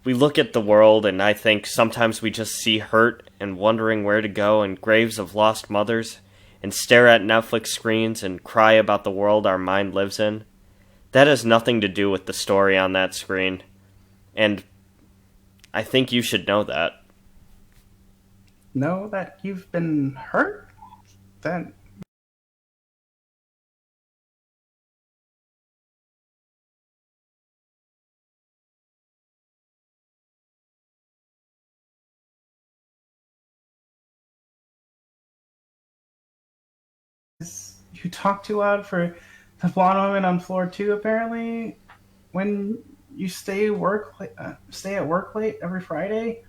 We look at the world and I think sometimes we just see hurt and wondering where to go and graves of lost mothers and stare at Netflix screens and cry about the world our mind lives in. That has nothing to do with the story on that screen. And I think you should know that. Know that you've been hurt? Then you talk too loud for the blonde woman on floor 2, apparently. When you stay at work late every Friday.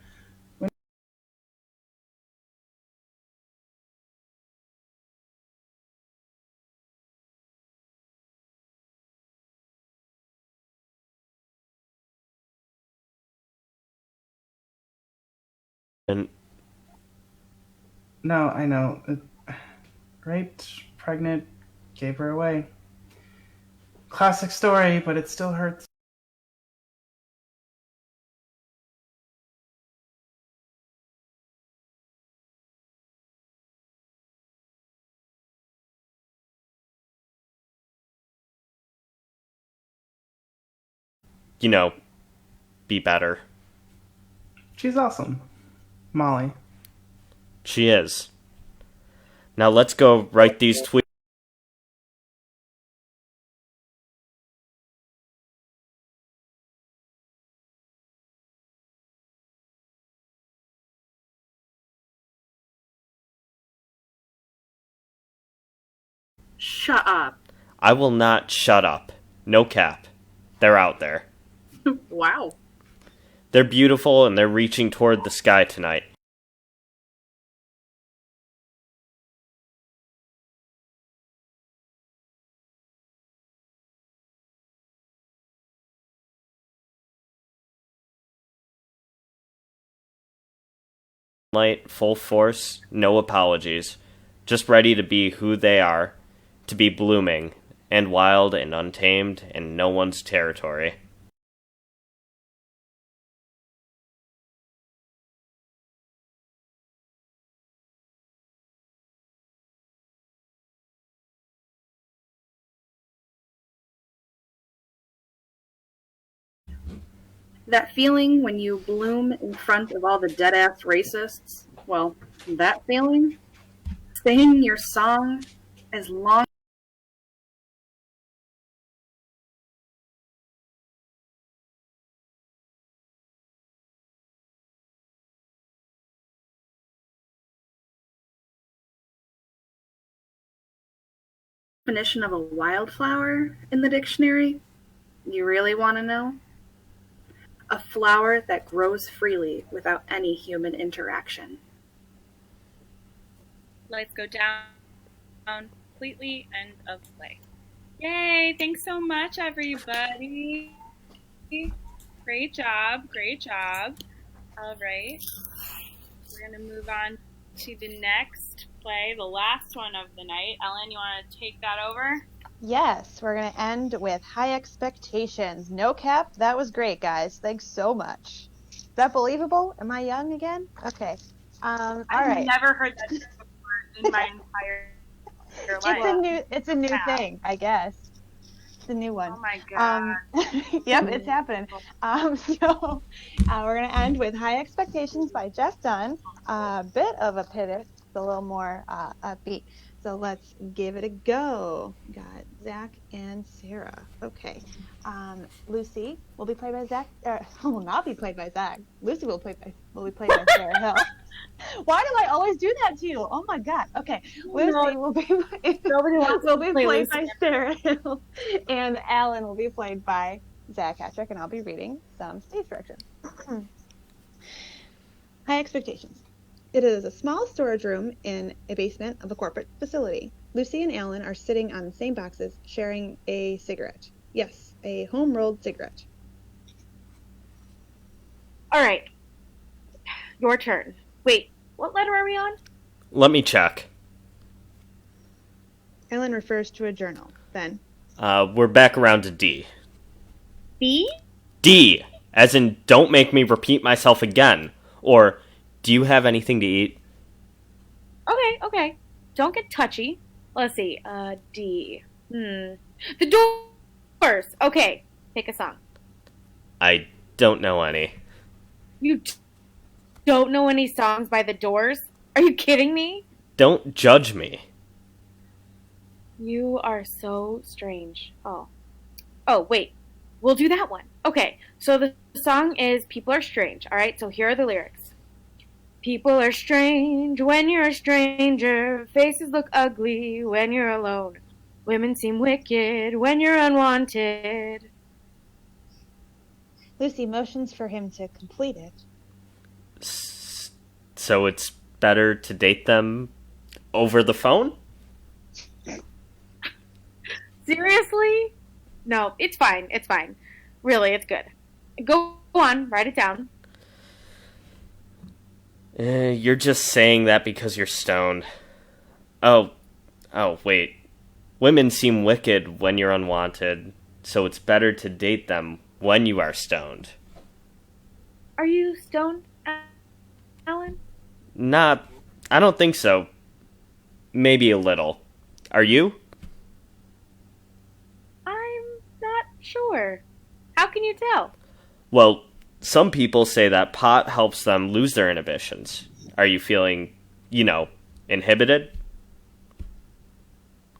And No, I know. Raped, pregnant, gave her away. Classic story, but it still hurts. you know, be better. She's awesome. Molly. She is. Now let's go write these tweets. Shut up. I will not shut up. No cap. They're out there. Wow. They're beautiful and they're reaching toward the sky tonight. Light, full force, no apologies. Just ready to be who they are, to be blooming, and wild and untamed, in no one's territory. That feeling when you bloom in front of all the dead-ass racists? Well, that feeling? Sing your song as long definition of a wildflower in the dictionary? You really want to know? A flower that grows freely without any human interaction. Lights go down completely. End of play. Yay! Thanks so much, everybody. Great job. Great job. All right. We're going to move on to the next play, the last one of the night. Ellen, you want to take that over? Yes, we're going to end with High Expectations. No cap, that was great, guys. Thanks so much. Is that believable? Am I young again? Okay. All right. I've never heard that before in my entire life. It's a new thing, I guess. It's a new one. Oh my god. Yep, it's happening. So we're going to end with High Expectations by Jeff Dunn. A bit of a pivot, a little more upbeat. So let's give it a go. Got Zach and Sarah. Okay. Lucy will be played by Zach. Will not be played by Zach. Lucy will be played by Sarah Hill. Why do I always do that to you? Oh my god. Okay. Lucy will be played by Sarah Hill, and Alan will be played by Zach Hattrick, and I'll be reading some stage direction. High Expectations. It is a small storage room in a basement of a corporate facility. Lucy and Alan are sitting on the same boxes, sharing a cigarette. Yes, a home-rolled cigarette. All right. Your turn. Wait, what letter are we on? Let me check. Alan refers to a journal. Then. We're back around to D. B? D! As in, don't make me repeat myself again. Or, do you have anything to eat? Okay. Don't get touchy. Let's see. D. The Doors. Okay. Pick a song. I don't know any. You don't know any songs by The Doors? Are you kidding me? Don't judge me. You are so strange. Oh, wait. We'll do that one. Okay. So the song is People Are Strange. All right. So here are the lyrics. People are strange when you're a stranger. Faces look ugly when you're alone. Women seem wicked when you're unwanted. Lucy motions for him to complete it. So it's better to date them over the phone? Seriously? No, it's fine. It's fine. Really, it's good. Go on, write it down. You're just saying that because you're stoned. Oh, wait. Women seem wicked when you're unwanted, so it's better to date them when you are stoned. Are you stoned, Alan? I don't think so. Maybe a little. Are you? I'm not sure. How can you tell? Well, some people say that pot helps them lose their inhibitions. Are you feeling, inhibited?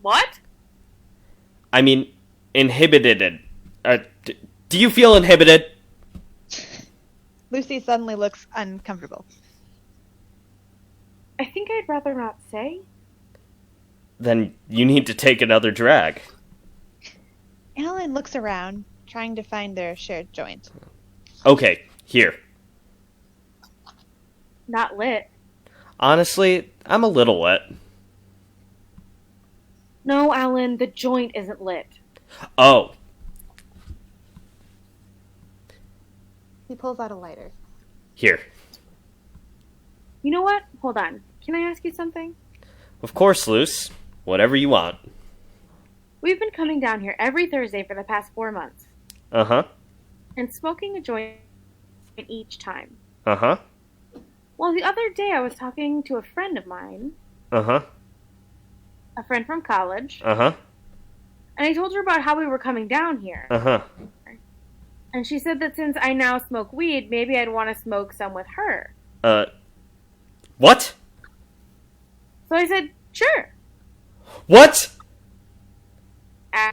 What? I mean, inhibited. Do you feel inhibited? Lucy suddenly looks uncomfortable. I think I'd rather not say. Then you need to take another drag. Alan looks around, trying to find their shared joint. Okay, here. Not lit. Honestly, I'm a little wet. No, Alan, the joint isn't lit. Oh, He pulls out a lighter. here. You know what? Hold on. Can I ask you something? Of course, Luce. Whatever you want. We've been coming down here every Thursday for the past 4 months Uh-huh. and smoking a joint each time. Uh-huh. Well, the other day I was talking to a friend of mine, Uh-huh. a friend from college, Uh-huh. and I told her about how we were coming down here. Uh-huh. And she said that since I now smoke weed, maybe I'd want to smoke some with her. What? So I said, sure. What? Uh,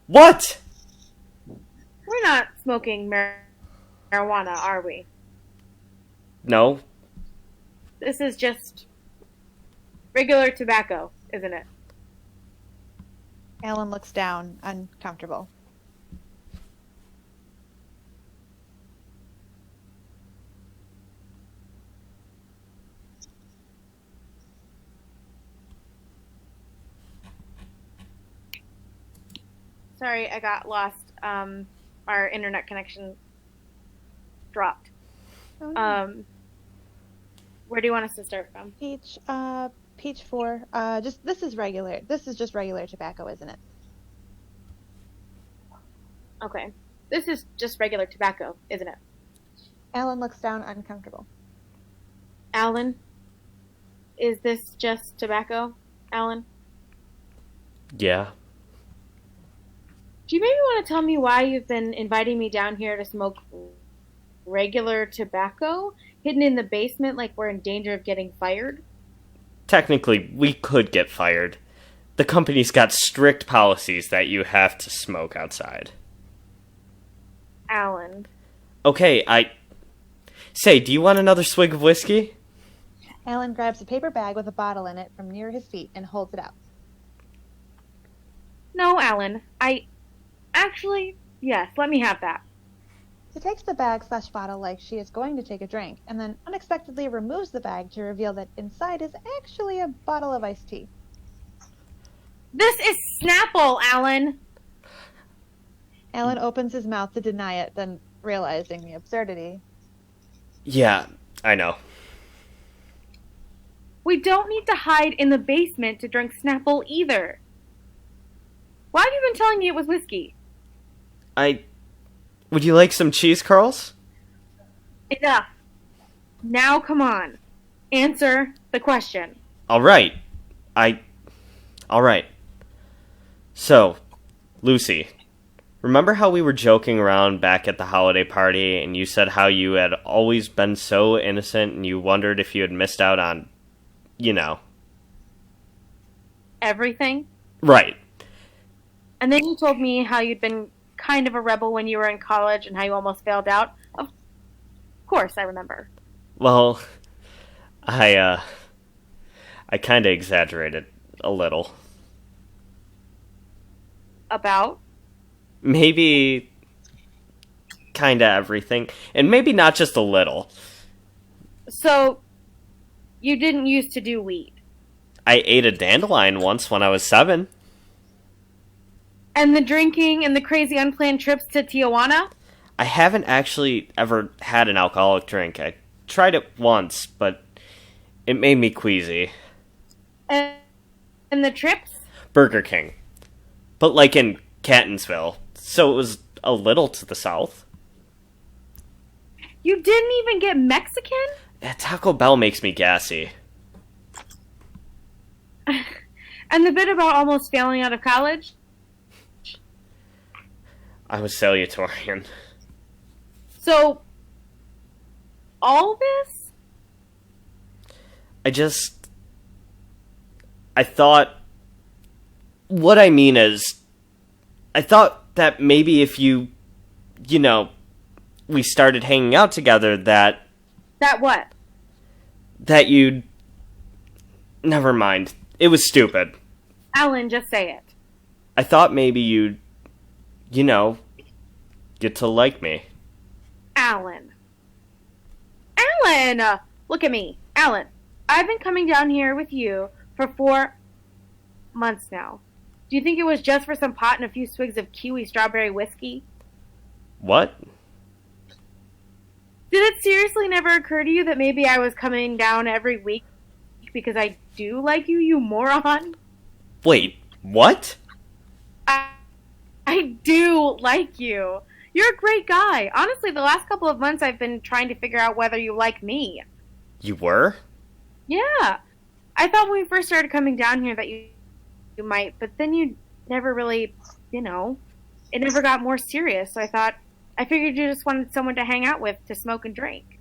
What? We're not smoking marijuana, are we? No. This is just regular tobacco, isn't it? Alan looks down, uncomfortable. Sorry, I got lost. Our internet connection dropped. Oh, no. Where do you want us to start from? Peach 4. This is regular. This is just regular tobacco, isn't it? Okay. This is just regular tobacco, isn't it? Alan looks down, uncomfortable. Alan? Is this just tobacco, Alan? Yeah. Do you maybe want to tell me why you've been inviting me down here to smoke regular tobacco, hidden in the basement like we're in danger of getting fired? Technically, we could get fired. The company's got strict policies that you have to smoke outside. Alan. Okay, Say, do you want another swig of whiskey? Alan grabs a paper bag with a bottle in it from near his feet and holds it out. No, Alan. Actually, yes, let me have that. She takes the bag/bottle like she is going to take a drink, and then unexpectedly removes the bag to reveal that inside is actually a bottle of iced tea. This is Snapple, Alan! Alan opens his mouth to deny it, then realizing the absurdity. Yeah, I know. We don't need to hide in the basement to drink Snapple either. Why have you been telling me it was whiskey? Would you like some cheese curls? Enough. Now come on. Answer the question. Alright. Alright. So, Lucy, remember how we were joking around back at the holiday party and you said how you had always been so innocent and you wondered if you had missed out on, you know. Everything? Right. And then you told me how you'd been kind of a rebel when you were in college and how you almost failed out. Of course, I remember. Well, I kinda exaggerated a little. About? Maybe kinda everything. And maybe not just a little. So, you didn't used to do weed. I ate a dandelion once when I was 7. And the drinking and the crazy unplanned trips to Tijuana? I haven't actually ever had an alcoholic drink. I tried it once, but it made me queasy. And the trips? Burger King. But like in Catonsville. So it was a little to the south. You didn't even get Mexican? Taco Bell makes me gassy. And the bit about almost failing out of college? I was salutatorian. So, all this? I thought... What I mean is... I thought that maybe if we started hanging out together, that What? you'd... Never mind. It was stupid. Alan, just say it. I thought maybe you'd you know, get to like me. Alan. Alan! Look at me. Alan, I've been coming down here with you for 4 months now. Do you think it was just for some pot and a few swigs of kiwi strawberry whiskey? What? Did it seriously never occur to you that maybe I was coming down every week because I do like you, you moron? Wait, what? I do like you. You're a great guy. Honestly, the last couple of months I've been trying to figure out whether you like me. You were? Yeah. I thought when we first started coming down here that you might, but then you never really, it never got more serious. So I figured you just wanted someone to hang out with, to smoke and drink.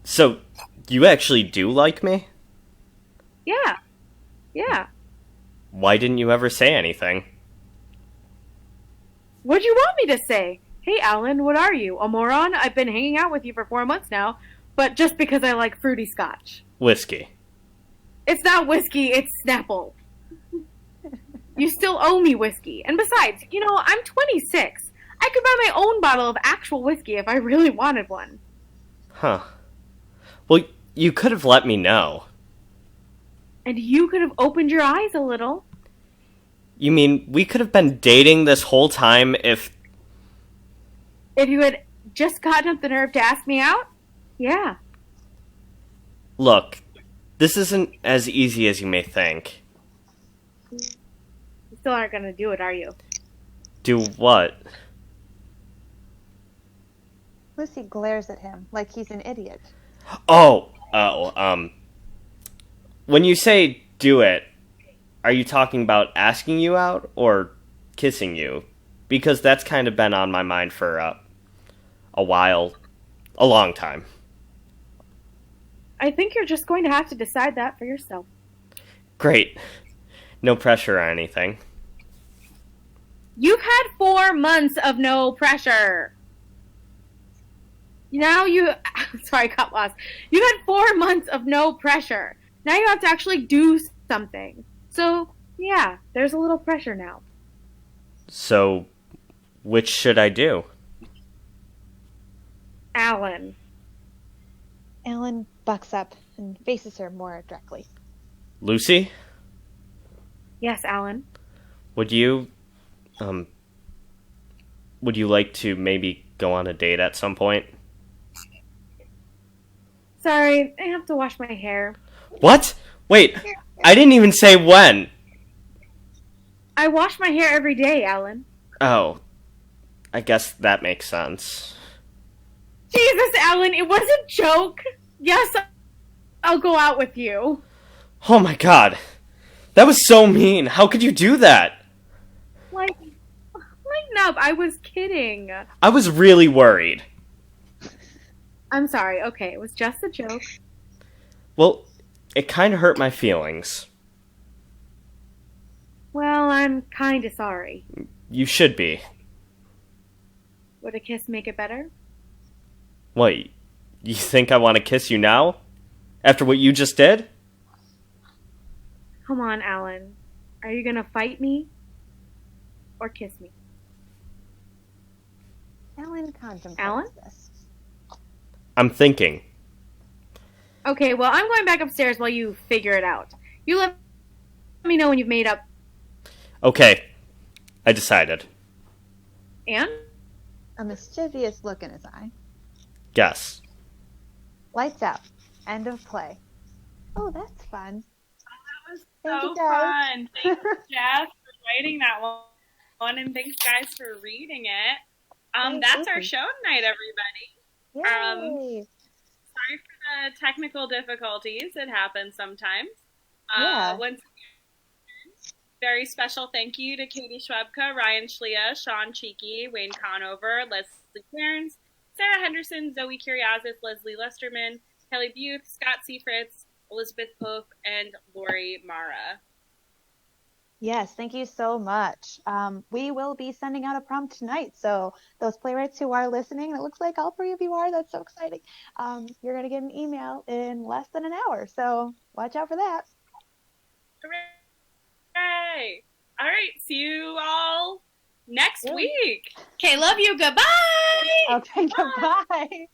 So, you actually do like me? Yeah. Yeah. Why didn't you ever say anything? What'd you want me to say? Hey, Alan, what are you? A moron? I've been hanging out with you for 4 months now, but just because I like fruity scotch. Whiskey. It's not whiskey, it's Snapple. You still owe me whiskey. And besides, I'm 26. I could buy my own bottle of actual whiskey if I really wanted one. Huh. Well, you could have let me know. And you could have opened your eyes a little. You mean we could have been dating this whole time if... If you had just gotten up the nerve to ask me out? Yeah. Look, this isn't as easy as you may think. You still aren't going to do it, are you? Do what? Lucy glares at him like he's an idiot. When you say do it, are you talking about asking you out or kissing you? Because that's kind of been on my mind for a while, a long time. I think you're just going to have to decide that for yourself. Great. No pressure or anything. You've had 4 months of no pressure. Now sorry, I got lost. You had 4 months of no pressure. Now you have to actually do something. So, yeah, there's a little pressure now. So, which should I do? Alan. Alan bucks up and faces her more directly. Lucy? Yes, Alan. Would you like to maybe go on a date at some point? Sorry, I have to wash my hair. What? Wait, I didn't even say when. I wash my hair every day, Alan. Oh, I guess that makes sense. Jesus, Alan, it was a joke. Yes, I'll go out with you. Oh my god. That was so mean. How could you do that? Lighten up. I was kidding. I was really worried. I'm sorry. Okay, it was just a joke. Well, it kind of hurt my feelings. Well, I'm kind of sorry. You should be. Would a kiss make it better? What, you think I want to kiss you now? After what you just did? Come on, Alan. Are you gonna fight me? Or kiss me? Alan contemplates Alan? this. I'm thinking. Okay, well, I'm going back upstairs while you figure it out. You let me know when you've made up. Okay, I decided. And? A mischievous look in his eye. Guess. Lights out. End of play. Oh, that's fun. That was Thank so you, guys. fun. Thanks, Jeff, for writing that one, and thanks, guys, for reading it. That's our show tonight, everybody. Yay! Sorry for the technical difficulties. It happens sometimes. Yeah. Once again, very special thank you to Katie Schwebka, Ryan Schlia, Sean Cheeky, Wayne Conover, Leslie Cairns, Sarah Henderson, Zoe Curiazis, Leslie Lesterman, Kelly Buth, Scott Seifritz, Elizabeth Pope, and Lori Mara. Yes, thank you so much. We will be sending out a prompt tonight. So those playwrights who are listening, and it looks like all 3 of you are, that's so exciting. You're going to get an email in less than an hour. So watch out for that. Hooray! All right, see you all next week. Okay, love you. Goodbye. Okay, goodbye.